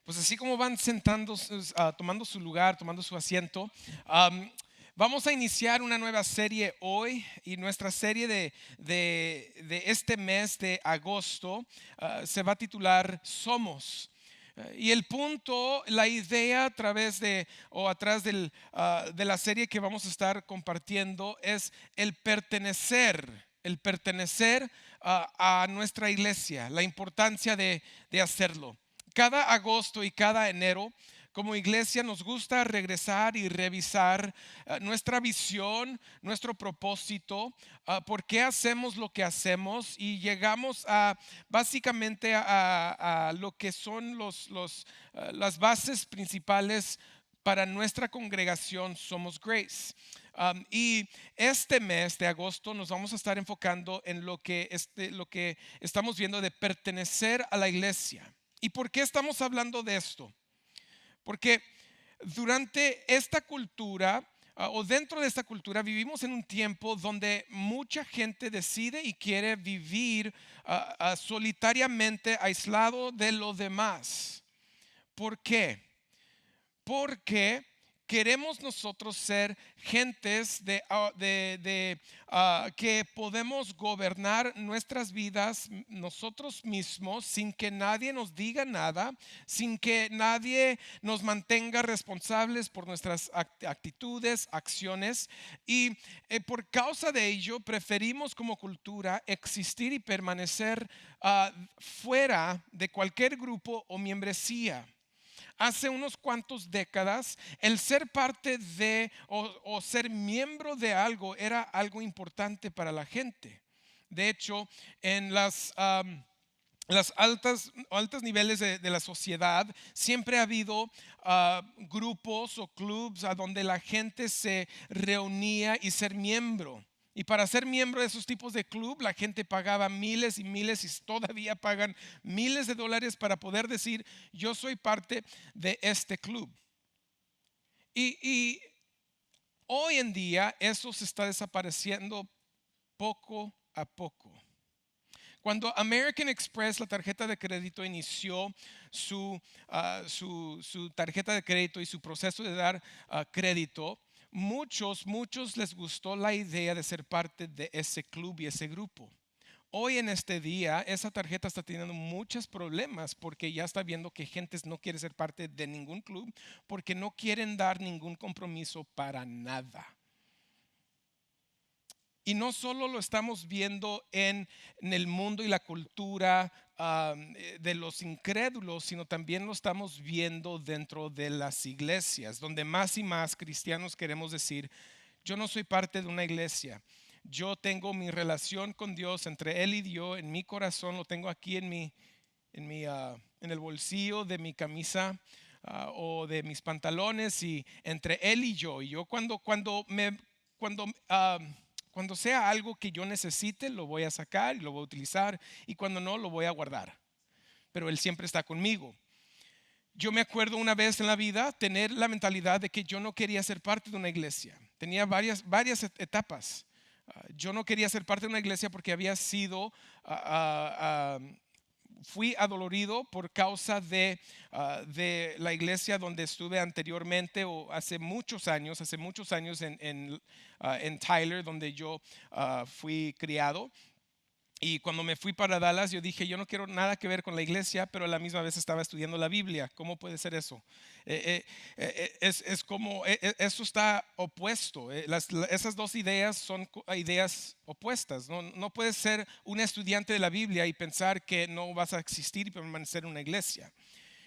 Pues así como van sentando, tomando su lugar, tomando su asiento, am, vamos a iniciar una nueva serie hoy y nuestra serie de este mes de agosto se va a titular Somos. Y el punto, la idea a través de o atrás de la serie que vamos a estar compartiendo es el pertenecer a nuestra iglesia, la importancia de hacerlo. Cada agosto y cada enero, como iglesia, nos gusta regresar y revisar nuestra visión, nuestro propósito, por qué hacemos lo que hacemos y llegamos a básicamente a lo que son las bases principales para nuestra congregación Somos Grace. Y este mes de agosto nos vamos a estar enfocando en lo que estamos viendo de pertenecer a la iglesia. ¿Y por qué estamos hablando de esto? Porque durante esta cultura o dentro de esta cultura vivimos en un tiempo donde mucha gente decide y quiere vivir solitariamente aislado de los demás. ¿Por qué? Porque queremos nosotros ser gentes que podemos gobernar nuestras vidas nosotros mismos sin que nadie nos diga nada, sin que nadie nos mantenga responsables por nuestras actitudes, acciones. Y por causa de ello preferimos como cultura existir y permanecer fuera de cualquier grupo o membresía. Hace unos cuantos décadas, el ser parte de o ser miembro de algo era algo importante para la gente. De hecho, en las altos niveles de la sociedad, siempre ha habido grupos o clubs a donde la gente se reunía y ser miembro. Y para ser miembro de esos tipos de club, la gente pagaba miles y miles y todavía pagan miles de dólares para poder decir, yo soy parte de este club. Y hoy en día eso se está desapareciendo poco a poco. Cuando American Express, la tarjeta de crédito, inició su tarjeta de crédito y su proceso de dar crédito, muchos les gustó la idea de ser parte de ese club y ese grupo. Hoy en este día, esa tarjeta está teniendo muchos problemas porque ya está viendo que gente no quiere ser parte de ningún club porque no quieren dar ningún compromiso para nada. Y no solo lo estamos viendo en el mundo y la cultura de los incrédulos, sino también lo estamos viendo dentro de las iglesias, donde más y más cristianos queremos decir, yo no soy parte de una iglesia. Yo tengo mi relación con Dios entre Él y yo en mi corazón, lo tengo aquí en el bolsillo de mi camisa o de mis pantalones y entre Él y yo. Y yo cuando cuando sea algo que yo necesite, lo voy a sacar y lo voy a utilizar. Y cuando no, lo voy a guardar. Pero Él siempre está conmigo. Yo me acuerdo una vez en la vida tener la mentalidad de que yo no quería ser parte de una iglesia. Tenía varias etapas. Yo no quería ser parte de una iglesia porque había sido fui adolorido por causa de la iglesia donde estuve anteriormente o hace muchos años en Tyler, donde yo fui criado. Y cuando me fui para Dallas, yo dije, yo no quiero nada que ver con la iglesia, pero a la misma vez estaba estudiando la Biblia. ¿Cómo puede ser eso? Es como, eso está opuesto. Esas dos ideas son ideas opuestas. No puedes ser un estudiante de la Biblia y pensar que no vas a existir y permanecer en una iglesia.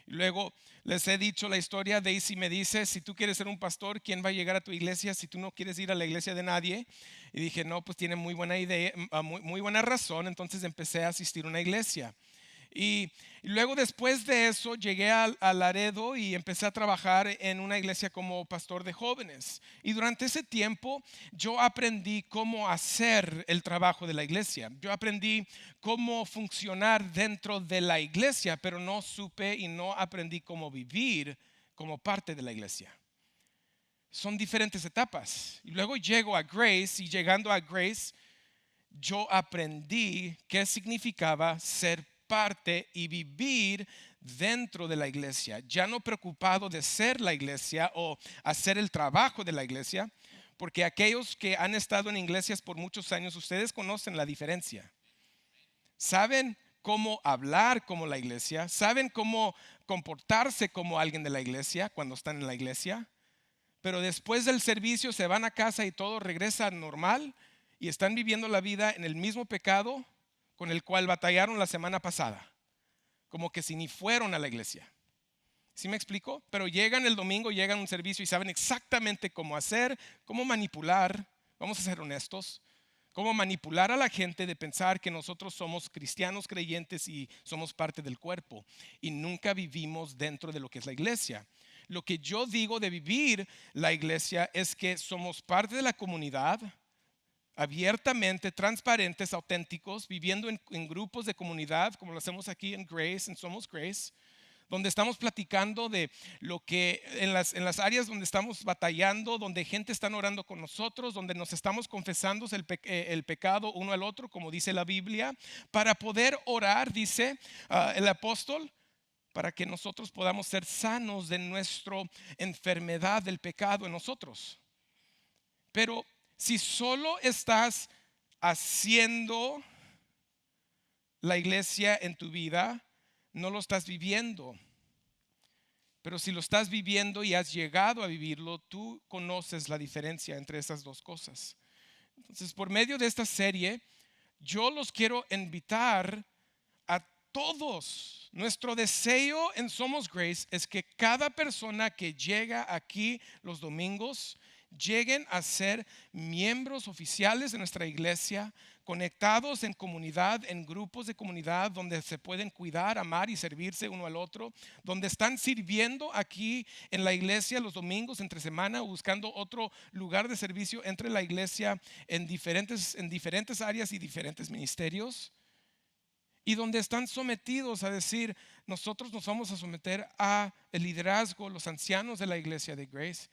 Y luego les he dicho la historia. Daisy me dice, si tú quieres ser un pastor, ¿quién va a llegar a tu iglesia si tú no quieres ir a la iglesia de nadie? Y dije, no, pues tiene muy buena idea, muy buena razón. Entonces empecé a asistir a una iglesia. Y luego después de eso llegué a Laredo y empecé a trabajar en una iglesia como pastor de jóvenes. Y durante ese tiempo yo aprendí cómo hacer el trabajo de la iglesia. Yo aprendí cómo funcionar dentro de la iglesia, pero no supe y no aprendí cómo vivir como parte de la iglesia. Son diferentes etapas. Y luego llego a Grace y llegando a Grace yo aprendí qué significaba ser parte y vivir dentro de la iglesia, ya no preocupado de ser la iglesia o hacer el trabajo de la iglesia, porque aquellos que han estado en iglesias por muchos años, ustedes conocen la diferencia. Saben cómo hablar como la iglesia, saben cómo comportarse como alguien de la iglesia cuando están en la iglesia, pero después del servicio se van a casa y todo regresa normal y están viviendo la vida en el mismo pecado con el cual batallaron la semana pasada, como que si ni fueron a la iglesia. ¿Sí me explico? Pero llegan el domingo, llegan a un servicio y saben exactamente cómo hacer, cómo manipular, vamos a ser honestos, cómo manipular a la gente de pensar que nosotros somos cristianos creyentes y somos parte del cuerpo y nunca vivimos dentro de lo que es la iglesia. Lo que yo digo de vivir la iglesia es que somos parte de la comunidad, abiertamente, transparentes, auténticos, viviendo en grupos de comunidad, como lo hacemos aquí en Grace, en Somos Grace, donde estamos platicando de lo que en las áreas donde estamos batallando, donde gente está orando con nosotros, donde nos estamos confesando el pecado uno al otro, como dice la Biblia, para poder orar, dice el apóstol, para que nosotros podamos ser sanos de nuestra enfermedad del pecado en nosotros. Pero si solo estás haciendo la iglesia en tu vida, no lo estás viviendo. Pero si lo estás viviendo y has llegado a vivirlo, tú conoces la diferencia entre esas dos cosas. Entonces, por medio de esta serie, yo los quiero invitar a todos. Nuestro deseo en Somos Grace es que cada persona que llega aquí los domingos lleguen a ser miembros oficiales de nuestra iglesia, conectados en comunidad, en grupos de comunidad donde se pueden cuidar, amar y servirse uno al otro, donde están sirviendo aquí en la iglesia los domingos entre semana, buscando otro lugar de servicio entre la iglesia en diferentes áreas y diferentes ministerios. Y donde están sometidos a decir, nosotros nos vamos a someter a el liderazgo, los ancianos de la iglesia de Grace,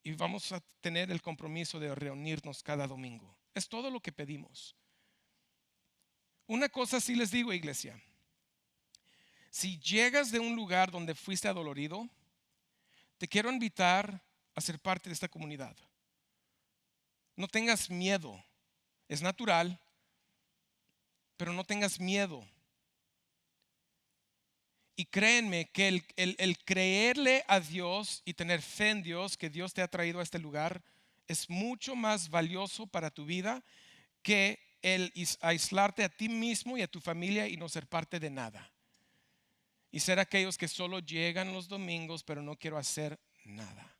y vamos a tener el compromiso de reunirnos cada domingo. Es todo lo que pedimos. Una cosa sí les digo, iglesia. Si llegas de un lugar donde fuiste adolorido, te quiero invitar a ser parte de esta comunidad. No tengas miedo. Es natural, pero no tengas miedo. Y créenme que el creerle a Dios y tener fe en Dios, que Dios te ha traído a este lugar, es mucho más valioso para tu vida que el aislarte a ti mismo y a tu familia y no ser parte de nada. Y ser aquellos que solo llegan los domingos, pero no quiero hacer nada.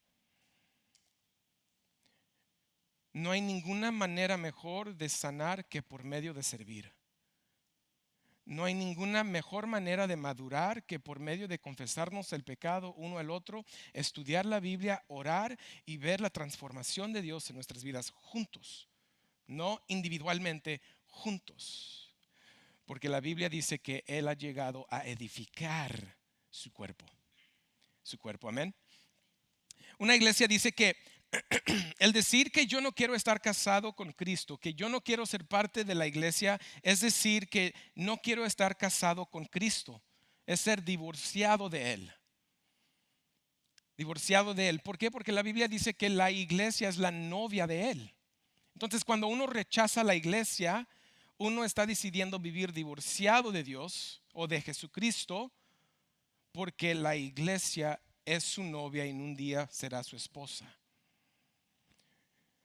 No hay ninguna manera mejor de sanar que por medio de servir. No hay ninguna mejor manera de madurar que por medio de confesarnos el pecado uno al otro, estudiar la Biblia, orar y ver la transformación de Dios en nuestras vidas juntos, no individualmente, juntos. Porque la Biblia dice que Él ha llegado a edificar su cuerpo. Su cuerpo, amén. Una iglesia dice que el decir que yo no quiero estar casado con Cristo, que yo no quiero ser parte de la iglesia, es decir que no quiero estar casado con Cristo, es ser divorciado de Él. Divorciado de Él. ¿Por qué? Porque la Biblia dice que la iglesia es la novia de Él. Entonces, cuando uno rechaza la iglesia, uno está decidiendo vivir divorciado de Dios o de Jesucristo, porque la iglesia es su novia y en un día será su esposa.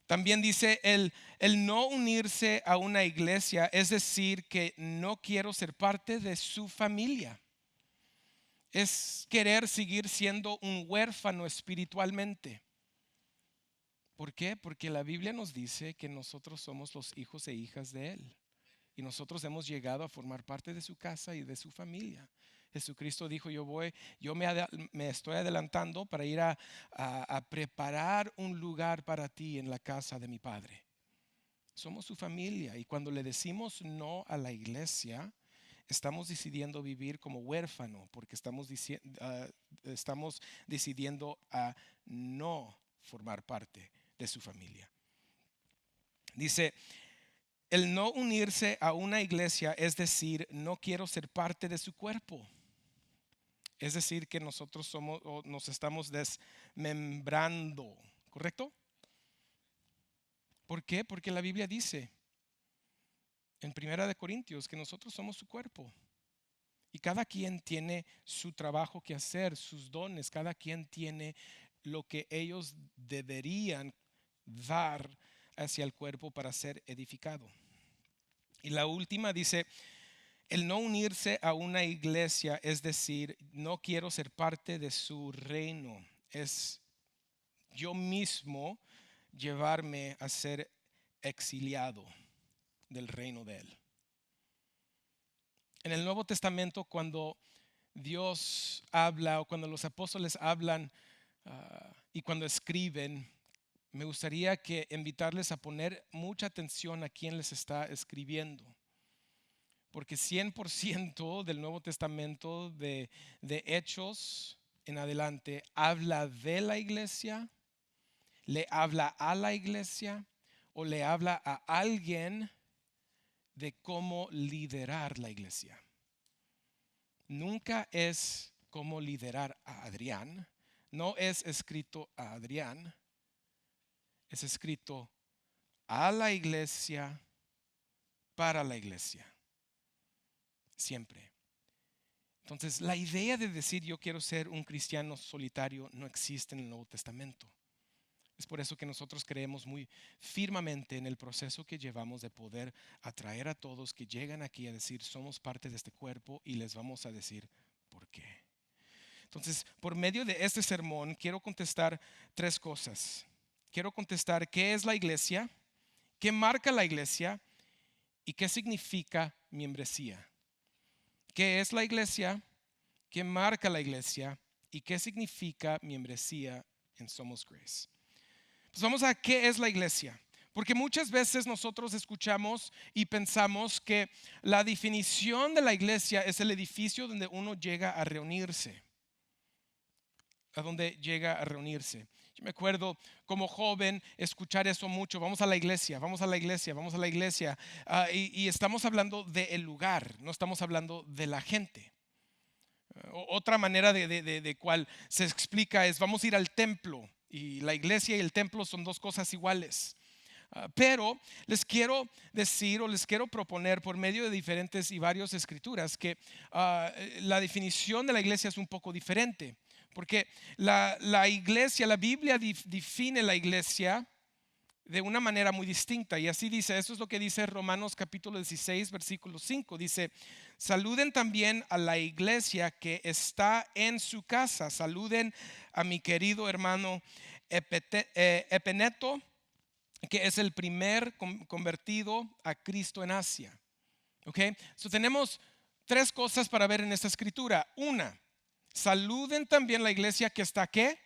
También dice el no unirse a una iglesia, es decir, que no quiero ser parte de su familia. Es querer seguir siendo un huérfano espiritualmente. ¿Por qué? Porque la Biblia nos dice que nosotros somos los hijos e hijas de Él. Y nosotros hemos llegado a formar parte de su casa y de su familia. Jesucristo dijo, yo me estoy adelantando para ir a preparar un lugar para ti en la casa de mi Padre. Somos su familia y cuando le decimos no a la iglesia, estamos decidiendo vivir como huérfano porque estamos decidiendo a no formar parte de su familia. Dice, el no unirse a una iglesia es decir, no quiero ser parte de su cuerpo. Es decir, que nosotros somos o nos estamos desmembrando, ¿correcto? ¿Por qué? Porque la Biblia dice en Primera de Corintios que nosotros somos su cuerpo. Y cada quien tiene su trabajo que hacer, sus dones, cada quien tiene lo que ellos deberían dar hacia el cuerpo para ser edificado. Y la última dice, el no unirse a una iglesia, es decir, no quiero ser parte de su reino, es yo mismo llevarme a ser exiliado del reino de él. En el Nuevo Testamento, cuando Dios habla o cuando los apóstoles hablan y cuando escriben, me gustaría que invitarles a poner mucha atención a quién les está escribiendo. Porque 100% del Nuevo Testamento de Hechos en adelante habla de la iglesia, le habla a la iglesia o le habla a alguien de cómo liderar la iglesia. Nunca es cómo liderar a Adrián, no es escrito a Adrián, es escrito a la iglesia, para la iglesia, siempre. Entonces, la idea de decir yo quiero ser un cristiano solitario no existe en el Nuevo Testamento. Es por eso que nosotros creemos muy firmemente en el proceso que llevamos de poder atraer a todos que llegan aquí a decir somos parte de este cuerpo y les vamos a decir por qué. Entonces, por medio de este sermón quiero contestar tres cosas. Quiero contestar qué es la iglesia, qué marca la iglesia y qué significa membresía. ¿Qué es la iglesia? ¿Qué marca la iglesia? ¿Y qué significa membresía en Somos Grace? Pues vamos a qué es la iglesia. Porque muchas veces nosotros escuchamos y pensamos que la definición de la iglesia es el edificio donde uno llega a reunirse. A donde llega a reunirse. Yo me acuerdo como joven escuchar eso mucho. Vamos a la iglesia, vamos a la iglesia, vamos a la iglesia. Y estamos hablando del lugar, no estamos hablando de la gente. Otra manera de cual se explica es vamos a ir al templo. Y la iglesia y el templo son dos cosas iguales. Pero les quiero decir o les quiero proponer por medio de diferentes y varias escrituras que la definición de la iglesia es un poco diferente. Porque la iglesia, la Biblia define la iglesia de una manera muy distinta. Y así dice, eso es lo que dice Romanos capítulo 16, versículo 5. Dice, saluden también a la iglesia que está en su casa. Saluden a mi querido hermano Epeneto, que es el primer convertido a Cristo en Asia. Okay? So tenemos tres cosas para ver en esta escritura. Una, saluden también la iglesia que está ¿qué?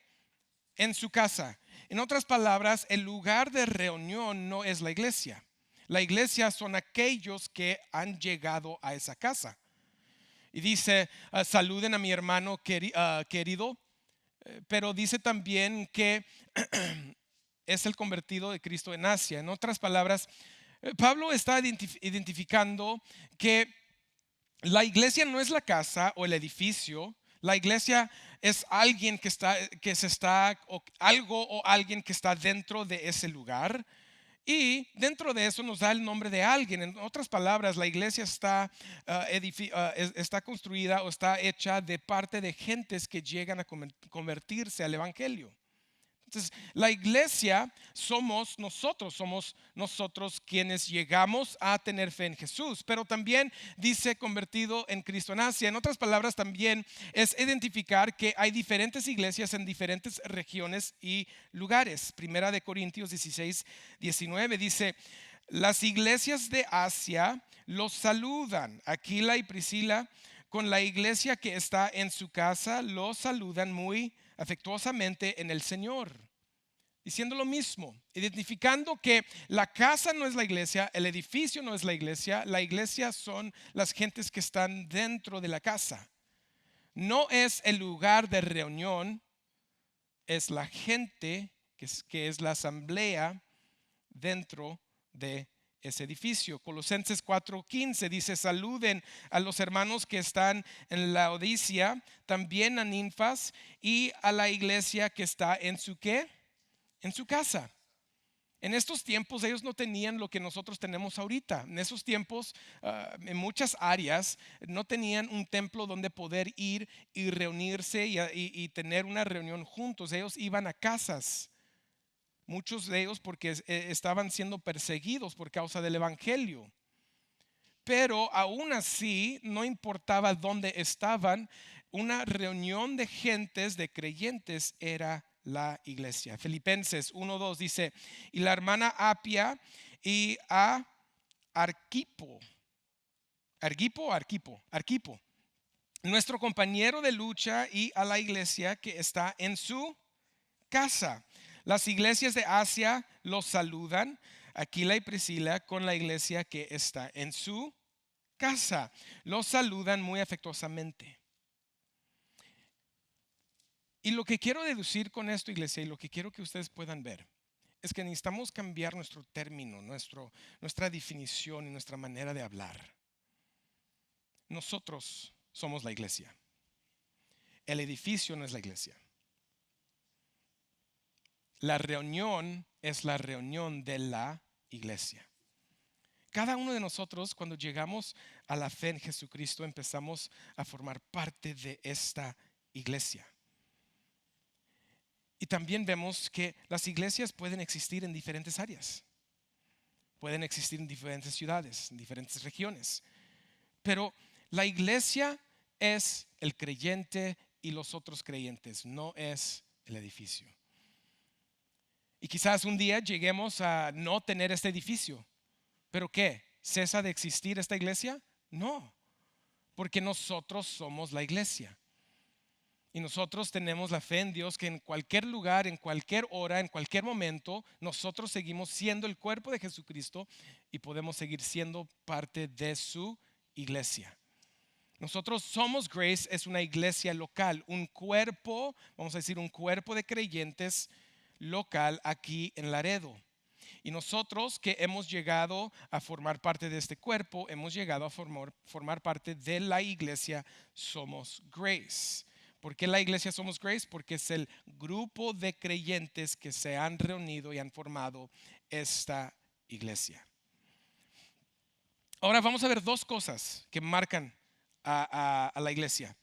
En su casa. En otras palabras, el lugar de reunión no es la iglesia. La iglesia son aquellos que han llegado a esa casa. Y dice, saluden a mi hermano querido, pero dice también que es el convertido de Cristo en Asia. En otras palabras, Pablo está identificando que la iglesia no es la casa o el edificio. La iglesia es alguien algo o alguien que está dentro de ese lugar. Y dentro de eso nos da el nombre de alguien. En otras palabras, la iglesia está construida o está hecha de parte de gentes que llegan a convertirse al evangelio. Entonces, la iglesia somos nosotros quienes llegamos a tener fe en Jesús, pero también dice convertido en Cristo en Asia. En otras palabras, también es identificar que hay diferentes iglesias en diferentes regiones y lugares. Primera de Corintios 16, 19 dice, las iglesias de Asia los saludan. Aquila y Priscila con la iglesia que está en su casa los saludan muy afectuosamente en el Señor, diciendo lo mismo, identificando que la casa no es la iglesia, el edificio no es la iglesia son las gentes que están dentro de la casa. No es el lugar de reunión, es la gente que es la asamblea dentro de ese edificio. Colosenses 4:15 dice: saluden a los hermanos que están en Laodicea, también a Ninfas y a la iglesia que está en su ¿qué? En su casa. En estos tiempos ellos no tenían lo que nosotros tenemos ahorita. En esos tiempos, en muchas áreas, no tenían un templo donde poder ir y reunirse y tener una reunión juntos. Ellos iban a casas. Muchos de ellos porque estaban siendo perseguidos por causa del evangelio. Pero aún así, no importaba dónde estaban, una reunión de gentes, de creyentes, era la iglesia. Filipenses 1:2 dice: y la hermana Apia y a Arquipo, Arquipo, nuestro compañero de lucha, y a la iglesia que está en su casa. Las iglesias de Asia los saludan, Aquila y Priscila, con la iglesia que está en su casa. Los saludan muy afectuosamente. Y lo que quiero deducir con esto, iglesia, y lo que quiero que ustedes puedan ver, es que necesitamos cambiar nuestro término, nuestra definición y nuestra manera de hablar. Nosotros somos la iglesia. El edificio no es la iglesia. La reunión es la reunión de la iglesia. Cada uno de nosotros, cuando llegamos a la fe en Jesucristo, empezamos a formar parte de esta iglesia. Y también vemos que las iglesias pueden existir en diferentes áreas. Pueden existir en diferentes ciudades, en diferentes regiones. Pero la iglesia es el creyente y los otros creyentes, no es el edificio. Y quizás un día lleguemos a no tener este edificio. ¿Pero qué? ¿Cesa de existir esta iglesia? No, porque nosotros somos la iglesia. Y nosotros tenemos la fe en Dios que en cualquier lugar, en cualquier hora, en cualquier momento, nosotros seguimos siendo el cuerpo de Jesucristo y podemos seguir siendo parte de su iglesia. Nosotros somos Grace, es una iglesia local, un cuerpo, vamos a decir un cuerpo de creyentes local aquí en Laredo. Y nosotros que hemos llegado a formar parte de este cuerpo, hemos llegado a formar parte de la iglesia Somos Grace. ¿Por qué la iglesia Somos Grace? Porque es el grupo de creyentes que se han reunido y han formado esta iglesia. Ahora vamos a ver dos cosas que marcan a la iglesia.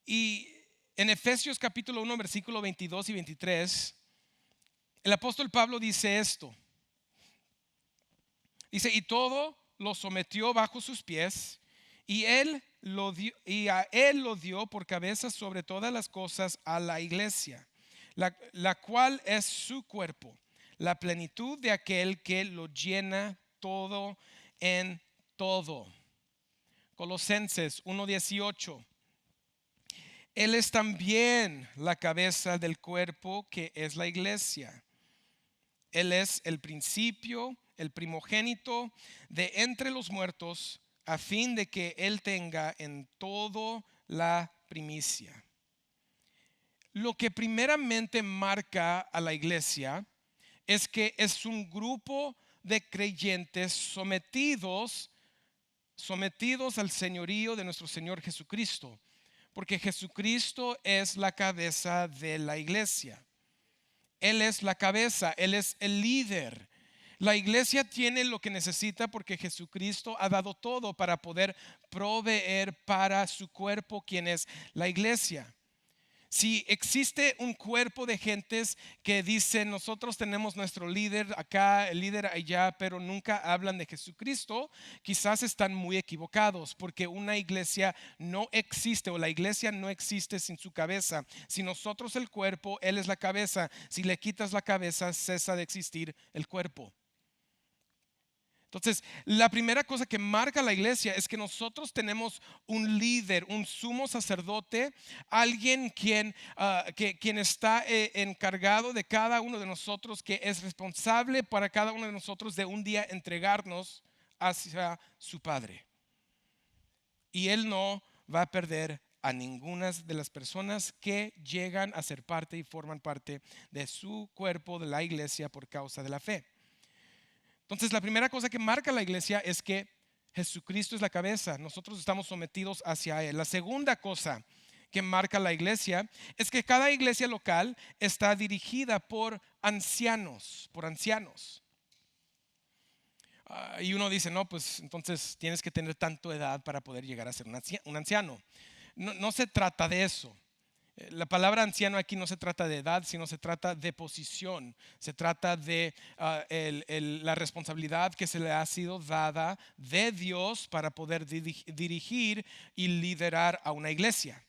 Y en Efesios capítulo 1, versículo 22 y 23, el apóstol Pablo dice esto. Dice: y todo lo sometió bajo sus pies, y a él lo dio por cabeza sobre todas las cosas a la iglesia, la cual es su cuerpo, la plenitud de aquel que lo llena todo en todo. Colosenses 1:18. Él es también la cabeza del cuerpo, que es la iglesia. Él es el principio, el primogénito de entre los muertos, a fin de que Él tenga en todo la primicia. Lo que primeramente marca a la iglesia es que es un grupo de creyentes sometidos al señorío de nuestro Señor Jesucristo, porque Jesucristo es la cabeza de la iglesia. Él es la cabeza, Él es el líder. La iglesia tiene lo que necesita porque Jesucristo ha dado todo para poder proveer para su cuerpo, quien es la iglesia. Si existe un cuerpo de gentes que dicen: nosotros tenemos nuestro líder acá, el líder allá, pero nunca hablan de Jesucristo, quizás están muy equivocados, porque una iglesia no existe, o la iglesia no existe sin su cabeza. Si nosotros el cuerpo, Él es la cabeza. Si le quitas la cabeza, cesa de existir el cuerpo. Entonces, la primera cosa que marca la iglesia es que nosotros tenemos un líder, un sumo sacerdote, alguien quien está encargado de cada uno de nosotros, que es responsable para cada uno de nosotros de un día entregarnos hacia su Padre. Y Él no va a perder a ninguna de las personas que llegan a ser parte y forman parte de su cuerpo, de la iglesia, por causa de la fe. Entonces, la primera cosa que marca la iglesia es que Jesucristo es la cabeza. Nosotros estamos sometidos hacia Él. La segunda cosa que marca la iglesia es que cada iglesia local está dirigida por ancianos, Y uno dice, no, pues entonces tienes que tener tanto edad para poder llegar a ser un anciano. No, no se trata de eso. La palabra anciano aquí no se trata de edad, sino se trata de posición. Se trata de la responsabilidad que se le ha sido dada de Dios para poder dirigir y liderar a una iglesia.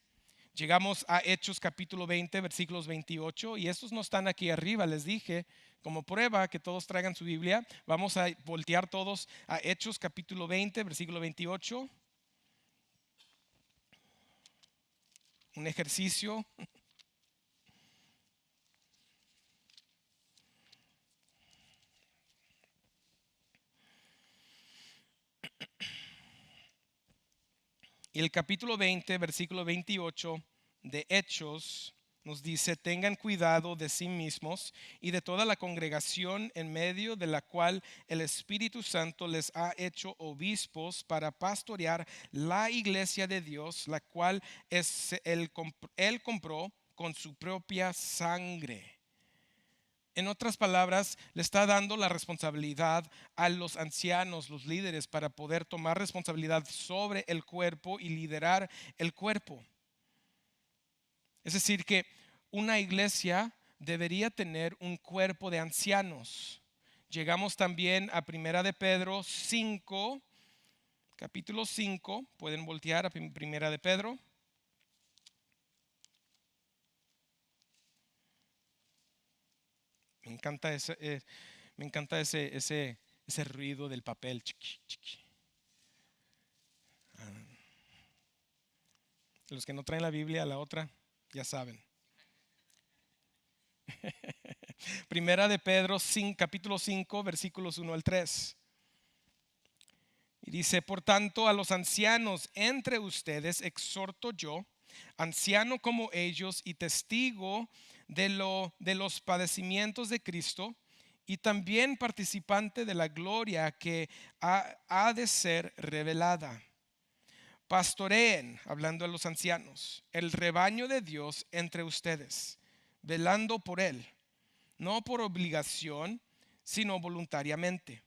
Llegamos a Hechos capítulo 20, versículos 28, y estos no están aquí arriba, les dije, como prueba que todos traigan su Biblia. Vamos a voltear todos a Hechos capítulo 20, versículo 28. Un ejercicio. Y el capítulo 20, versículo 28 de Hechos nos dice: tengan cuidado de sí mismos y de toda la congregación en medio de la cual el Espíritu Santo les ha hecho obispos para pastorear la iglesia de Dios, la cual él compró con su propia sangre. En otras palabras, le está dando la responsabilidad a los ancianos, los líderes, para poder tomar responsabilidad sobre el cuerpo y liderar el cuerpo. Es decir, que una iglesia debería tener un cuerpo de ancianos. Llegamos también a Primera de Pedro 5, capítulo 5. Pueden voltear a Primera de Pedro. Me encanta ese ruido del papel. Chiqui, chiqui. Los que no traen la Biblia, la otra, ya saben. Primera de Pedro, capítulo 5, versículos 1 al 3. Y dice: por tanto, a los ancianos entre ustedes exhorto yo, anciano como ellos y testigo de los padecimientos de Cristo, y también participante de la gloria que ha de ser revelada. Pastoreen, hablando a los ancianos, el rebaño de Dios entre ustedes, velando por él, no por obligación, sino voluntariamente,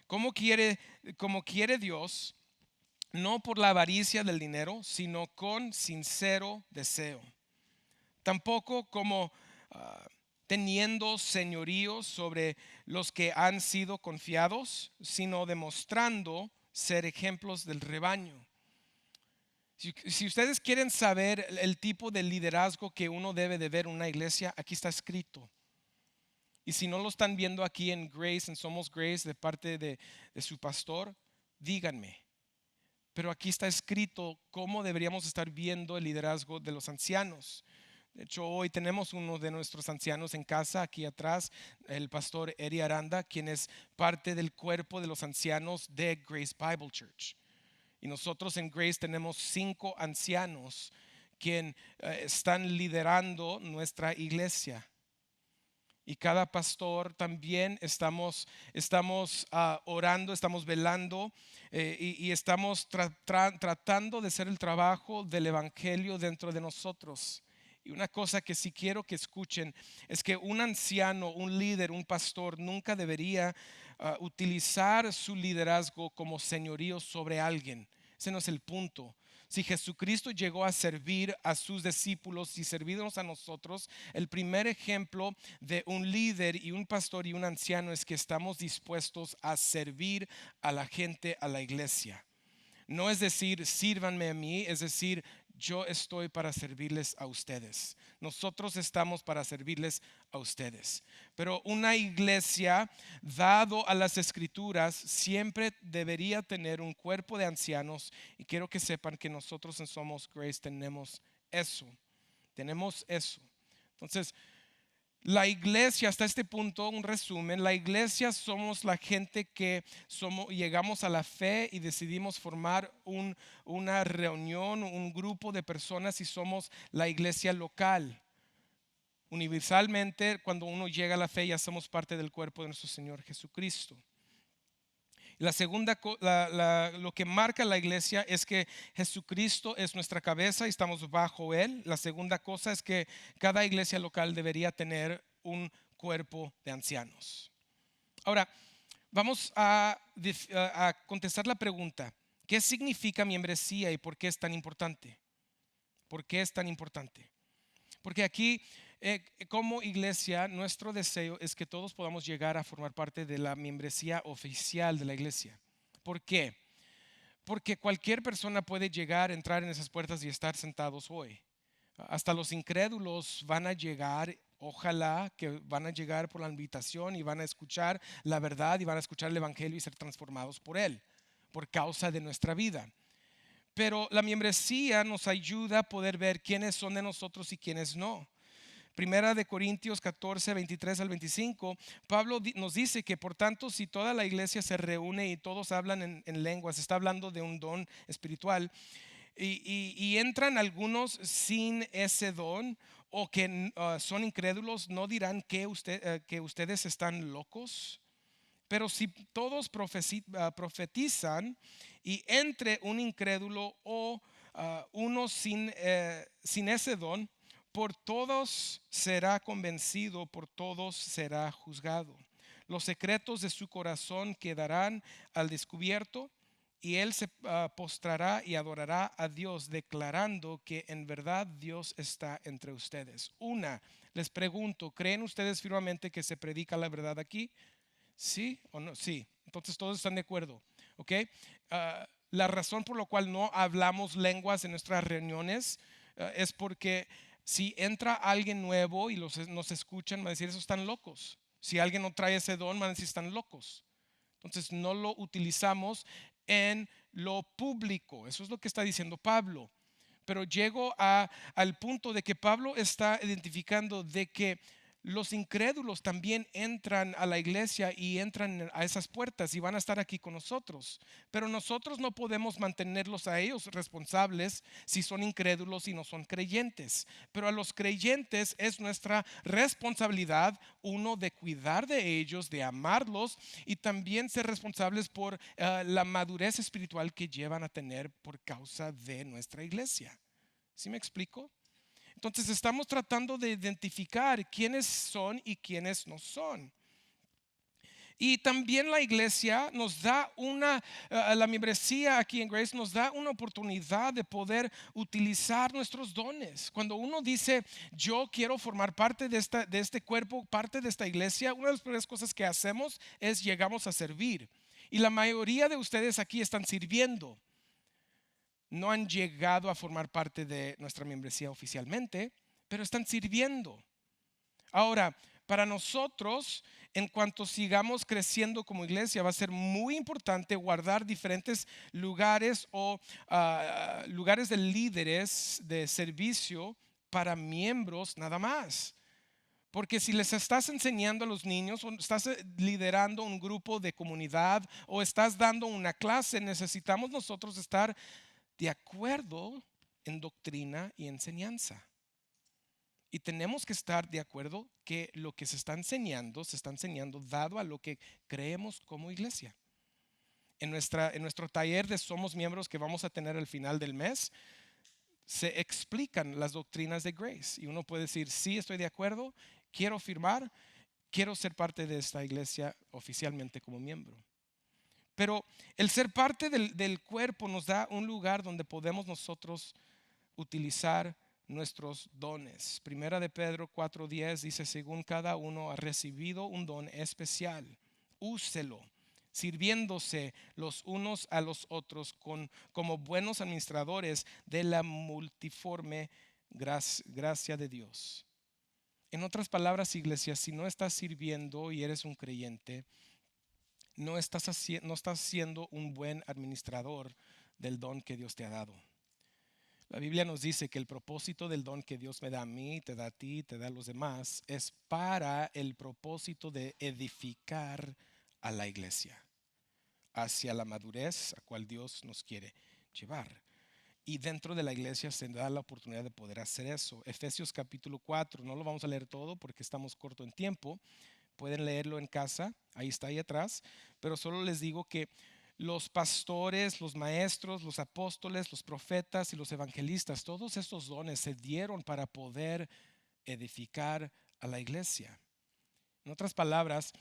como quiere Dios, no por la avaricia del dinero, sino con sincero deseo. Tampoco como teniendo señorío sobre los que han sido confiados, sino demostrando ser ejemplos del rebaño. Si ustedes quieren saber el tipo de liderazgo que uno debe de ver en una iglesia, aquí está escrito. Y si no lo están viendo aquí en Grace, en Somos Grace, de parte de su pastor, díganme. Pero aquí está escrito cómo deberíamos estar viendo el liderazgo de los ancianos. De hecho, hoy tenemos uno de nuestros ancianos en casa, aquí atrás, el pastor Eri Aranda, quien es parte del cuerpo de los ancianos de Grace Bible Church. Y nosotros en Grace tenemos 5 ancianos quien están liderando nuestra iglesia. Y cada pastor también estamos orando, estamos velando y estamos tratando de hacer el trabajo del evangelio dentro de nosotros. Y una cosa que sí quiero que escuchen es que un anciano, un líder, un pastor nunca debería utilizar su liderazgo como señorío sobre alguien. Ese no es el punto. Si Jesucristo llegó a servir a sus discípulos y servirnos a nosotros, el primer ejemplo de un líder y un pastor y un anciano es que estamos dispuestos a servir a la gente, a la iglesia. No es decir, sírvanme a mí, es decir, yo estoy para servirles a ustedes. Nosotros estamos para servirles a ustedes. Pero una iglesia, dado a las escrituras, siempre debería tener un cuerpo de ancianos. Y quiero que sepan que nosotros en Somos Grace tenemos eso. Tenemos eso. Entonces, la iglesia, hasta este punto, un resumen: la iglesia somos la gente que llegamos a la fe y decidimos formar una reunión, un grupo de personas, y somos la iglesia local. Universalmente, cuando uno llega a la fe, ya somos parte del cuerpo de nuestro Señor Jesucristo. La segunda, lo que marca la iglesia es que Jesucristo es nuestra cabeza y estamos bajo Él. La segunda cosa es que cada iglesia local debería tener un cuerpo de ancianos. Ahora, vamos a contestar la pregunta: ¿qué significa membresía y por qué es tan importante? ¿Por qué es tan importante? Porque aquí, como iglesia, nuestro deseo es que todos podamos llegar a formar parte de la membresía oficial de la iglesia. ¿Por qué? Porque cualquier persona puede llegar, entrar en esas puertas y estar sentados hoy. Hasta los incrédulos van a llegar, ojalá que van a llegar por la invitación y van a escuchar la verdad y van a escuchar el evangelio y ser transformados por él, por causa de nuestra vida. Pero la membresía nos ayuda a poder ver quiénes son de nosotros y quiénes no. Primera de Corintios 14, 23 al 25, Pablo nos dice que por tanto, si toda la iglesia se reúne y todos hablan en lenguas, está hablando de un don espiritual, y entran algunos sin ese don o que son incrédulos, ¿no dirán que ustedes están locos? Pero si todos profetizan y entre un incrédulo o uno sin ese don, por todos será convencido, por todos será juzgado. Los secretos de su corazón quedarán al descubierto y él se postrará y adorará a Dios, declarando que en verdad Dios está entre ustedes. Les pregunto, ¿creen ustedes firmemente que se predica la verdad aquí? ¿Sí o no? Sí. Entonces todos están de acuerdo. ¿Ok? La razón por la cual no hablamos lenguas en nuestras reuniones es porque si entra alguien nuevo y nos escuchan, van a decir: esos están locos. Si alguien no trae ese don, van a decir: están locos. Entonces no lo utilizamos en lo público. Eso es lo que está diciendo Pablo. Pero llego al punto de que Pablo está identificando de que los incrédulos también entran a la iglesia y entran a esas puertas y van a estar aquí con nosotros. Pero nosotros no podemos mantenerlos a ellos responsables si son incrédulos y no son creyentes. Pero a los creyentes es nuestra responsabilidad, uno, de cuidar de ellos, de amarlos y también ser responsables por la madurez espiritual que llevan a tener por causa de nuestra iglesia. ¿Sí me explico? Entonces estamos tratando de identificar quiénes son y quiénes no son. Y también la iglesia nos da la membresía aquí en Grace nos da una oportunidad de poder utilizar nuestros dones. Cuando uno dice: yo quiero formar parte de este cuerpo, parte de esta iglesia, una de las primeras cosas que hacemos es llegamos a servir. Y la mayoría de ustedes aquí están sirviendo. No han llegado a formar parte de nuestra membresía oficialmente, pero están sirviendo. Ahora, para nosotros, en cuanto sigamos creciendo como iglesia, va a ser muy importante guardar diferentes lugares o lugares de líderes de servicio para miembros nada más. Porque si les estás enseñando a los niños, o estás liderando un grupo de comunidad, o estás dando una clase, necesitamos nosotros estar de acuerdo en doctrina y enseñanza. Y tenemos que estar de acuerdo que lo que se está enseñando dado a lo que creemos como iglesia. En nuestro taller de Somos Miembros que vamos a tener al final del mes, se explican las doctrinas de Grace. Y uno puede decir: sí, estoy de acuerdo, quiero firmar, quiero ser parte de esta iglesia oficialmente como miembro. Pero el ser parte del cuerpo nos da un lugar donde podemos nosotros utilizar nuestros dones. Primera de Pedro 4:10 dice: según cada uno ha recibido un don especial, úselo, sirviéndose los unos a los otros como buenos administradores de la multiforme gracia de Dios. En otras palabras, iglesia, si no estás sirviendo y eres un creyente, no estás siendo un buen administrador del don que Dios te ha dado. La Biblia nos dice que el propósito del don que Dios me da a mí, te da a ti, te da a los demás, es para el propósito de edificar a la iglesia hacia la madurez a cual Dios nos quiere llevar. Y dentro de la iglesia se da la oportunidad de poder hacer eso. Efesios capítulo 4, no lo vamos a leer todo porque estamos corto en tiempo, pueden leerlo en casa, ahí está ahí atrás, pero solo les digo que los pastores, los maestros, los apóstoles, los profetas y los evangelistas, todos estos dones se dieron para poder edificar a la iglesia. En otras palabras,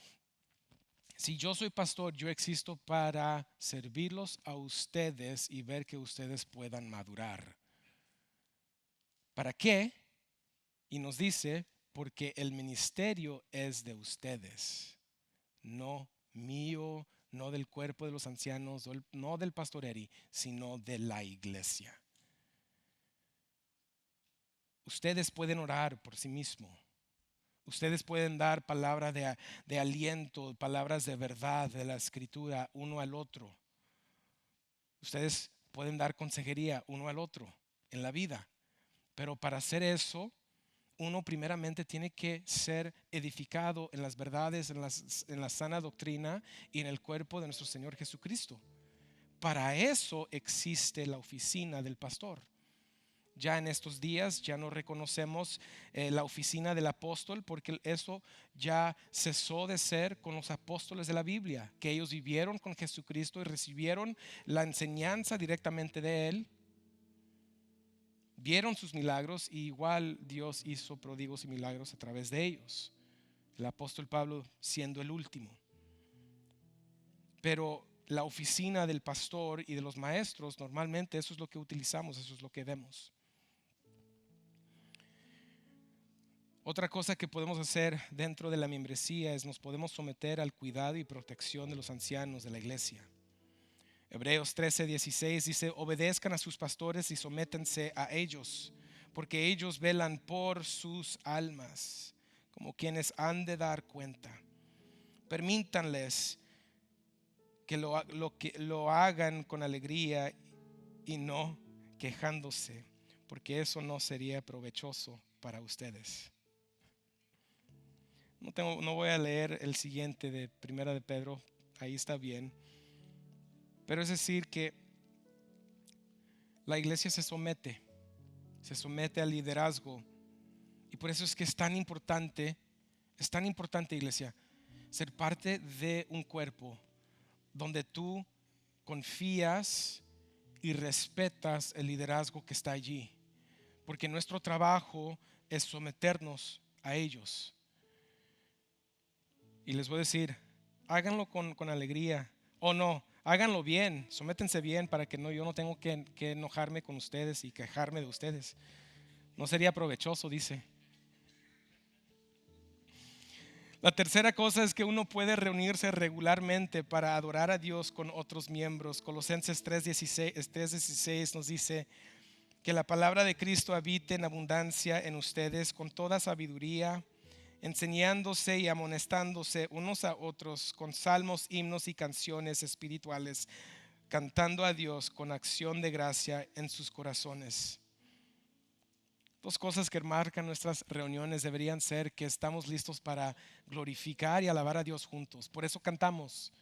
si yo soy pastor, yo existo para servirlos a ustedes y ver que ustedes puedan madurar. ¿Para qué? Y nos dice, porque el ministerio es de ustedes, no mío, no del cuerpo de los ancianos, no del pastor Eri, sino de la iglesia. Ustedes pueden orar por sí mismos. Ustedes pueden dar palabras de aliento, palabras de verdad de la escritura uno al otro. Ustedes pueden dar consejería uno al otro en la vida. Pero para hacer eso, uno primeramente tiene que ser edificado en las verdades, en la sana doctrina y en el cuerpo de nuestro Señor Jesucristo. Para eso existe la oficina del pastor. Ya en estos días ya no reconocemos la oficina del apóstol, porque eso ya cesó de ser con los apóstoles de la Biblia, que ellos vivieron con Jesucristo y recibieron la enseñanza directamente de Él. Vieron sus milagros y igual Dios hizo prodigios y milagros a través de ellos. El apóstol Pablo siendo el último. Pero la oficina del pastor y de los maestros, normalmente eso es lo que utilizamos, eso es lo que vemos. Otra cosa que podemos hacer dentro de la membresía es nos podemos someter al cuidado y protección de los ancianos de la iglesia. Hebreos 13:16 dice: obedezcan a sus pastores y sométense a ellos, porque ellos velan por sus almas, como quienes han de dar cuenta. Permítanles que lo hagan con alegría y no quejándose, porque eso no sería provechoso para ustedes. No voy a leer el siguiente de Primera de Pedro, ahí está bien. Pero es decir que la iglesia se somete al liderazgo. Y por eso es que es tan importante, iglesia, ser parte de un cuerpo donde tú confías y respetas el liderazgo que está allí. Porque nuestro trabajo es someternos a ellos. Y les voy a decir, háganlo con alegría o no, háganlo bien, sométense bien para que yo no tengo que enojarme con ustedes y quejarme de ustedes. No sería provechoso, dice. La tercera cosa es que uno puede reunirse regularmente para adorar a Dios con otros miembros. Colosenses 3:16 nos dice que la palabra de Cristo habite en abundancia en ustedes con toda sabiduría, enseñándose y amonestándose unos a otros con salmos, himnos y canciones espirituales, cantando a Dios con acción de gracia en sus corazones. Dos cosas que marcan nuestras reuniones deberían ser que estamos listos para glorificar y alabar a Dios juntos. Por eso cantamos,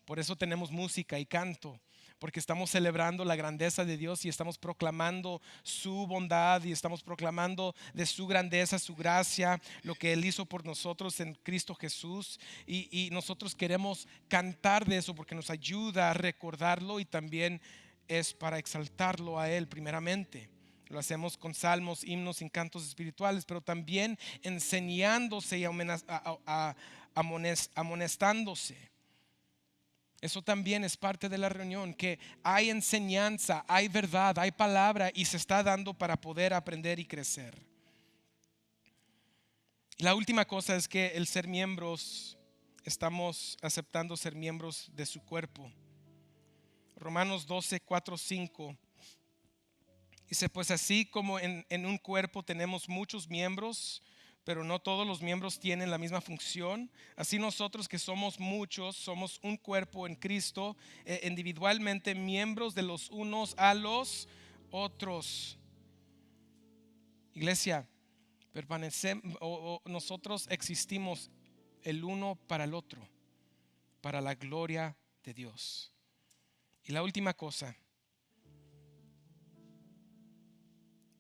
por eso tenemos música y canto, porque estamos celebrando la grandeza de Dios y estamos proclamando su bondad y estamos proclamando de su grandeza, su gracia, lo que Él hizo por nosotros en Cristo Jesús. Y nosotros queremos cantar de eso porque nos ayuda a recordarlo y también es para exaltarlo a Él primeramente. Lo hacemos con salmos, himnos y cantos espirituales, pero también enseñándose y amonestándose. Eso también es parte de la reunión, que hay enseñanza, hay verdad, hay palabra y se está dando para poder aprender y crecer. La última cosa es que el ser miembros, estamos aceptando ser miembros de su cuerpo. Romanos 12:4-5 dice: pues así como en un cuerpo tenemos muchos miembros, pero no todos los miembros tienen la misma función, así nosotros que somos muchos, somos un cuerpo en Cristo, individualmente miembros de los unos a los otros. Iglesia, nosotros existimos el uno para el otro, para la gloria de Dios. Y la última cosa,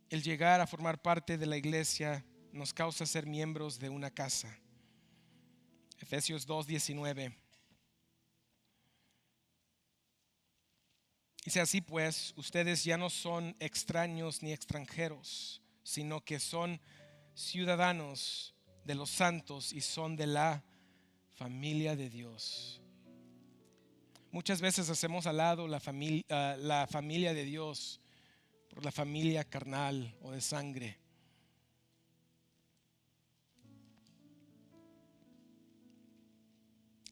el llegar a formar parte de la iglesia nos causa ser miembros de una casa. Efesios 2:19. Dice así pues, ustedes ya no son extraños ni extranjeros, sino que son ciudadanos de los santos y son de la familia de Dios. Muchas veces hacemos al lado la familia de Dios por la familia carnal o de sangre.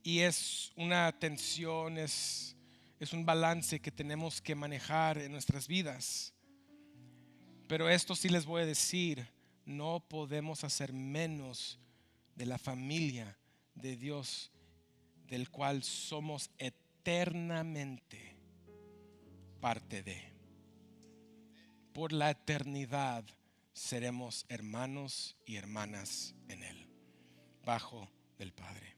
Y es una tensión, es un balance que tenemos que manejar en nuestras vidas. Pero esto sí les voy a decir, no podemos hacer menos de la familia de Dios, del cual somos eternamente parte de. Por la eternidad seremos hermanos y hermanas en Él, bajo del Padre.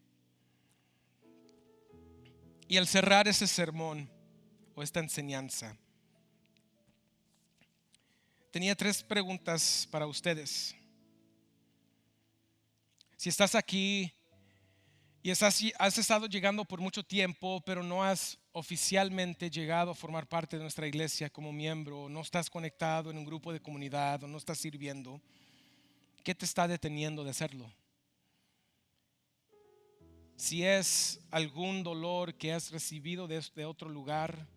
Y al cerrar ese sermón o esta enseñanza, tenía 3 preguntas para ustedes. Si estás aquí y has estado llegando por mucho tiempo, pero no has oficialmente llegado a formar parte de nuestra iglesia como miembro, no estás conectado en un grupo de comunidad o no estás sirviendo, ¿qué te está deteniendo de hacerlo? Si es algún dolor que has recibido de otro lugar,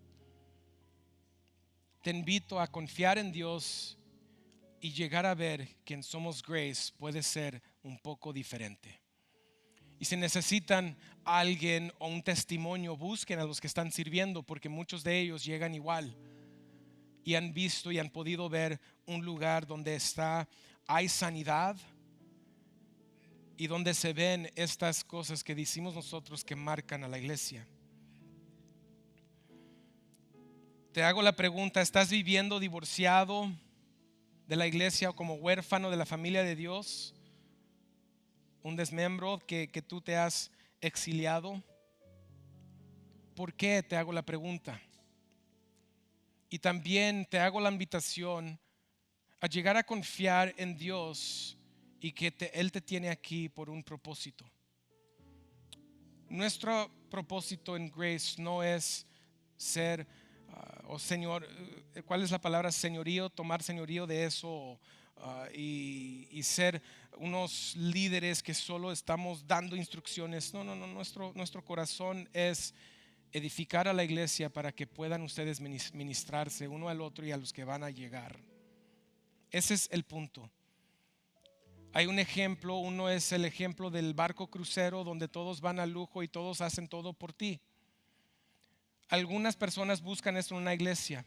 te invito a confiar en Dios y llegar a ver que en Somos Grace puede ser un poco diferente. Y si necesitan alguien o un testimonio, busquen a los que están sirviendo, porque muchos de ellos llegan igual y han visto y han podido ver un lugar donde hay sanidad y donde se ven estas cosas que decimos nosotros que marcan a la iglesia. Te hago la pregunta, ¿estás viviendo divorciado de la iglesia o como huérfano de la familia de Dios? Un desmembro que tú te has exiliado. ¿Por qué? Te hago la pregunta. Y también te hago la invitación a llegar a confiar en Dios y que Él te tiene aquí por un propósito. Nuestro propósito en Grace no es ser o señor, ¿cuál es la palabra? Señorío, tomar señorío de eso y ser unos líderes que solo estamos dando instrucciones. No, nuestro corazón es edificar a la iglesia para que puedan ustedes ministrarse uno al otro y a los que van a llegar. Ese es el punto. Hay un ejemplo, uno es el ejemplo del barco crucero donde todos van al lujo y todos hacen todo por ti. Algunas personas buscan esto en una iglesia.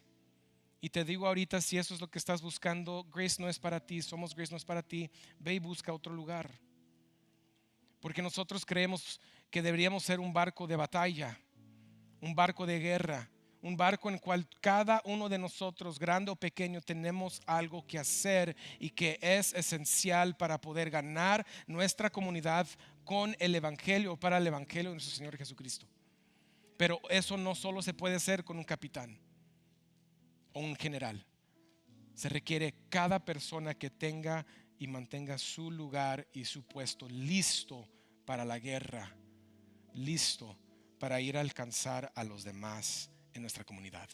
Y te digo ahorita, si eso es lo que estás buscando, Grace no es para ti, Somos Grace no es para ti, ve y busca otro lugar. Porque nosotros creemos que deberíamos ser un barco de batalla, un barco de guerra, un barco en el cual cada uno de nosotros, grande o pequeño, tenemos algo que hacer y que es esencial para poder ganar nuestra comunidad con el evangelio, para el evangelio de nuestro Señor Jesucristo. Pero eso no solo se puede hacer con un capitán o un general. Se requiere cada persona que tenga y mantenga su lugar y su puesto listo para la guerra, listo para ir a alcanzar a los demás en nuestra comunidad.